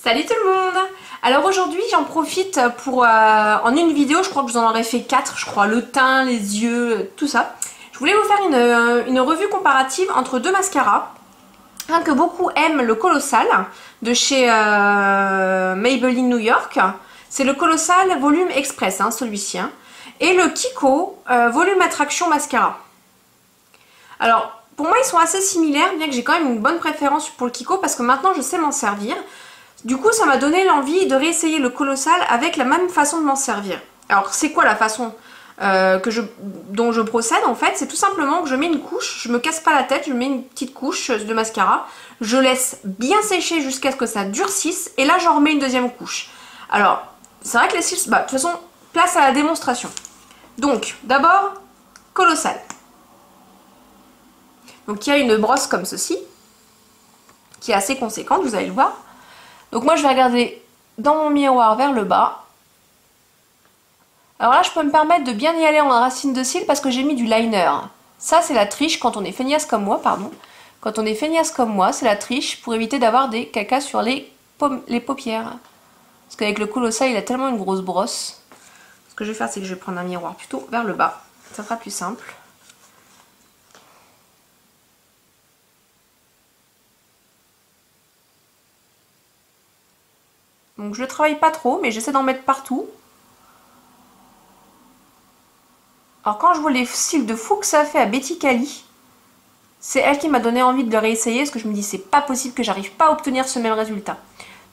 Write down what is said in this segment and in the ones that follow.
Salut tout le monde! Alors aujourd'hui j'en profite pour, en une vidéo, je crois que je vous en aurais fait 4, je crois, le teint, les yeux, tout ça. Je voulais vous faire une revue comparative entre deux mascaras. Un que beaucoup aiment, le Colossal, de chez Maybelline New York. C'est le Colossal Volume Express, hein, celui-ci. Hein. Et le Kiko Volume Attraction Mascara. Alors, pour moi ils sont assez similaires, bien que j'ai quand même une bonne préférence pour le Kiko, parce que maintenant je sais m'en servir. Du coup, ça m'a donné l'envie de réessayer le Colossal avec la même façon de m'en servir. Alors, c'est quoi la façon dont je procède en fait? C'est tout simplement que je mets une couche, je me casse pas la tête, je mets une petite couche de mascara, je laisse bien sécher jusqu'à ce que ça durcisse, et là j'en remets une deuxième couche. Alors, c'est vrai que les cils, de toute façon, place à la démonstration. Donc, d'abord, Colossal. Donc, il y a une brosse comme ceci, qui est assez conséquente, vous allez le voir. Donc moi je vais regarder dans mon miroir vers le bas. Alors là je peux me permettre de bien y aller en racine de cils parce que j'ai mis du liner. Ça c'est la triche quand on est feignasse comme moi, pardon. Quand on est feignasse comme moi, c'est la triche pour éviter d'avoir des cacas sur les paupières. Parce qu'avec le Colossal il a tellement une grosse brosse. Ce que je vais faire c'est que je vais prendre un miroir plutôt vers le bas. Ça sera plus simple. Donc je ne travaille pas trop, mais j'essaie d'en mettre partout. Alors quand je vois les cils de fou que ça fait à Betty Cali, c'est elle qui m'a donné envie de le réessayer, parce que je me dis c'est pas possible que j'arrive pas à obtenir ce même résultat.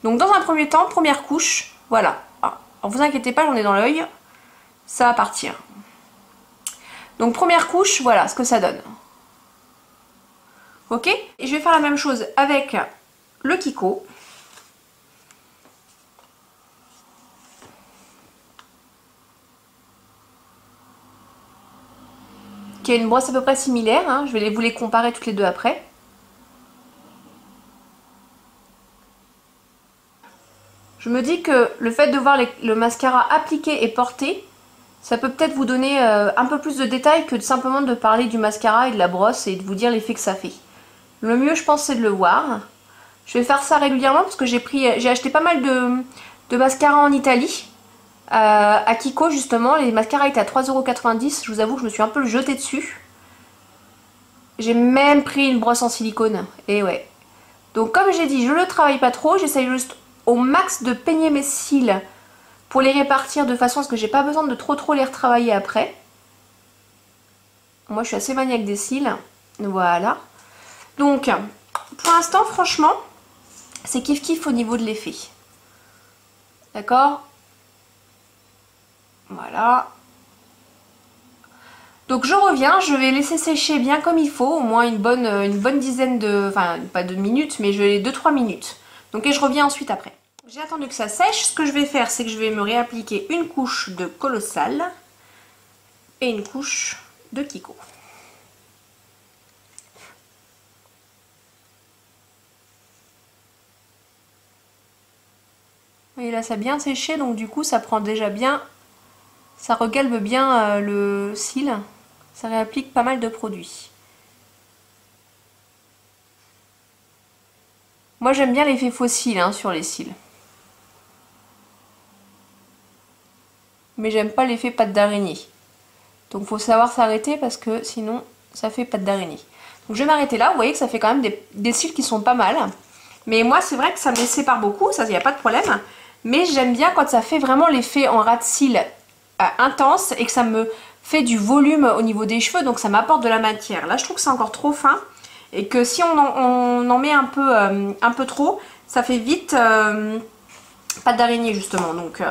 Donc dans un premier temps, première couche, voilà. Alors vous inquiétez pas, j'en ai dans l'œil, ça va partir. Donc première couche, voilà ce que ça donne. Ok? Et je vais faire la même chose avec le Kiko. Qui a une brosse à peu près similaire, hein. Je vais vous les comparer toutes les deux après. Je me dis que le fait de voir le mascara appliqué et porté, ça peut peut-être vous donner un peu plus de détails que simplement de parler du mascara et de la brosse et de vous dire l'effet que ça fait. Le mieux je pense c'est de le voir. Je vais faire ça régulièrement parce que j'ai acheté pas mal de mascara en Italie. À Kiko justement, les mascaras étaient à 3,90 €, je vous avoue que je me suis un peu jetée dessus. J'ai même pris une brosse en silicone, et ouais. Donc comme j'ai dit, je le travaille pas trop, j'essaye juste au max de peigner mes cils pour les répartir de façon à ce que j'ai pas besoin de trop les retravailler après. Moi je suis assez maniaque des cils, voilà. Donc pour l'instant franchement, c'est kiff kiff au niveau de l'effet. D'accord ? Voilà. Donc je reviens, je vais laisser sécher bien comme il faut, au moins une bonne dizaine de... Enfin, pas de minutes, mais je vais 2-3 minutes. Donc et je reviens ensuite après. J'ai attendu que ça sèche. Ce que je vais faire, c'est que je vais me réappliquer une couche de Colossal et une couche de Kiko. Et là ça a bien séché, donc du coup ça prend déjà bien... Ça regalbe bien le cil. Ça réapplique pas mal de produits. Moi j'aime bien l'effet fossile hein, sur les cils. Mais j'aime pas l'effet pâte d'araignée. Donc faut savoir s'arrêter parce que sinon ça fait pâte d'araignée. Donc je vais m'arrêter là, vous voyez que ça fait quand même des cils qui sont pas mal. Mais moi c'est vrai que ça me les sépare beaucoup, ça il n'y a pas de problème. Mais j'aime bien quand ça fait vraiment l'effet en ras de cils intense et que ça me fait du volume au niveau des cheveux, donc ça m'apporte de la matière. Là je trouve que c'est encore trop fin et que si on en met un peu trop, ça fait vite pâte d'araignée justement. Donc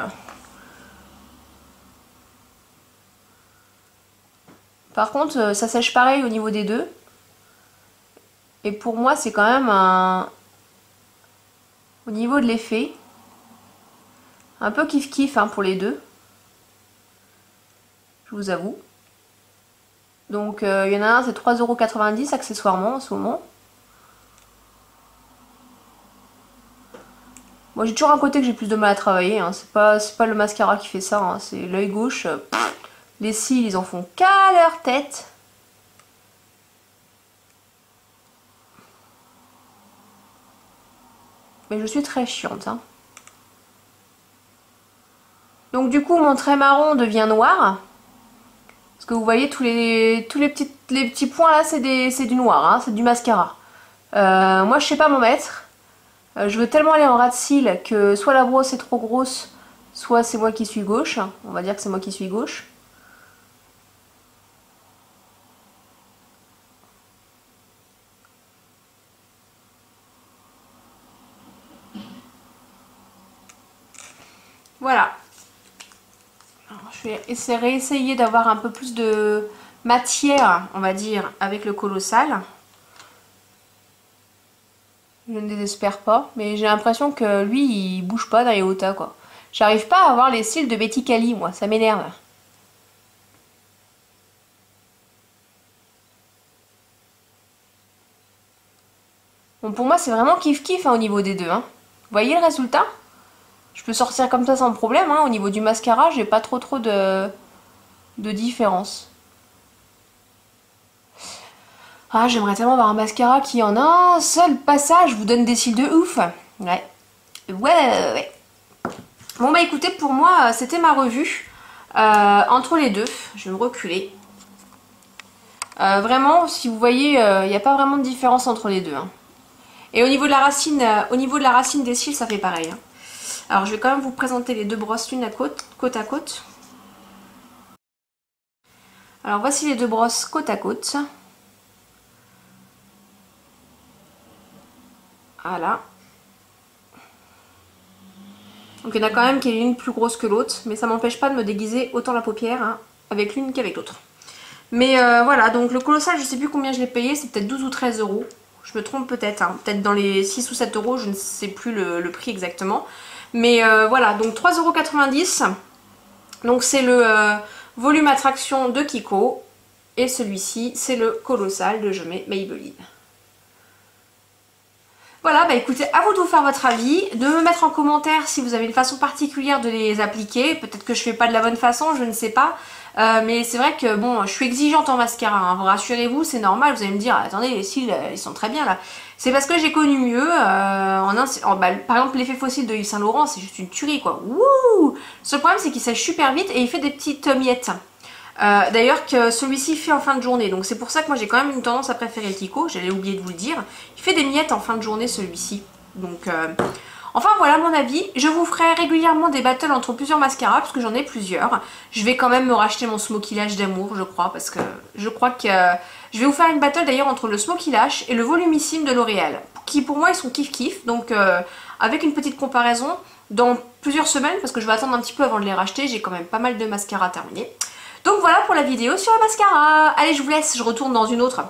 par contre ça sèche pareil au niveau des deux et pour moi c'est quand même au niveau de l'effet un peu kiff kiff hein, pour les deux. Je vous avoue. Donc il y en a un, c'est 3,90 € accessoirement en ce moment. Moi j'ai toujours un côté que j'ai plus de mal à travailler. Hein. C'est pas le mascara qui fait ça, hein. C'est l'œil gauche. Les cils ils en font qu'à leur tête. Mais je suis très chiante. Hein. Donc du coup mon trait marron devient noir. Parce que vous voyez tous les petits points là c'est du noir, hein, c'est du mascara. Moi je sais pas m'en mettre. Je veux tellement aller en ras de cils que soit la brosse est trop grosse, soit c'est moi qui suis gauche. On va dire que c'est moi qui suis gauche. Voilà. Alors, je vais essayer d'avoir un peu plus de matière, on va dire, avec le colossal. Je ne désespère pas, mais j'ai l'impression que lui, il bouge pas dans les Ota, quoi. J'arrive pas à avoir les cils de Betty Cali, moi, ça m'énerve. Bon, pour moi, c'est vraiment kiff-kiff hein, au niveau des deux. Hein. Vous voyez le résultat? Je peux sortir comme ça sans problème. Hein. Au niveau du mascara, j'ai pas trop de différence. Ah, j'aimerais tellement avoir un mascara qui en un seul passage vous donne des cils de ouf. Ouais. Ouais. Bon bah écoutez, pour moi, c'était ma revue. Entre les deux, je vais me reculer. Vraiment, si vous voyez, il n'y a pas vraiment de différence entre les deux. Hein. Et au niveau de la racine des cils, ça fait pareil. Hein. Alors je vais quand même vous présenter les deux brosses l'une côte à côte. Alors voici les deux brosses côte à côte. Voilà. Donc il y en a quand même qui est l'une plus grosse que l'autre, mais ça m'empêche pas de me déguiser autant la paupière hein, avec l'une qu'avec l'autre. Mais voilà, donc le colossal, je sais plus combien je l'ai payé, c'est peut-être 12 ou 13 euros. Je me trompe peut-être, hein. Peut-être dans les 6 ou 7 euros, je ne sais plus le prix exactement. Mais voilà, donc 3,90 €. Donc c'est le volume attraction de Kiko. Et celui-ci, c'est le colossal de Je mets Maybelline. Voilà, bah écoutez, à vous de vous faire votre avis, de me mettre en commentaire si vous avez une façon particulière de les appliquer. Peut-être que je fais pas de la bonne façon, je ne sais pas. Mais c'est vrai que bon, je suis exigeante en mascara, hein. Rassurez-vous, c'est normal, vous allez me dire, attendez, les cils, ils sont très bien là. C'est parce que j'ai connu mieux, bah, par exemple l'effet fossile de Yves Saint Laurent, c'est juste une tuerie quoi. Wouh! Ce problème c'est qu'il sèche super vite et il fait des petites miettes. D'ailleurs que celui-ci fait en fin de journée, donc c'est pour ça que moi j'ai quand même une tendance à préférer le Kiko, j'allais oublier de vous le dire. Il fait des miettes en fin de journée celui-ci, donc enfin voilà mon avis. Je vous ferai régulièrement des battles entre plusieurs mascaras parce que j'en ai plusieurs. Je vais quand même me racheter mon Smoky Lash d'amour je crois, parce que je crois que je vais vous faire une battle d'ailleurs entre le Smoky Lash et le Volumissime de L'Oréal, qui pour moi ils sont kiff kiff, donc avec une petite comparaison dans plusieurs semaines, parce que je vais attendre un petit peu avant de les racheter, j'ai quand même pas mal de mascaras terminés. Donc voilà pour la vidéo sur le mascara. Allez, je vous laisse, je retourne dans une autre.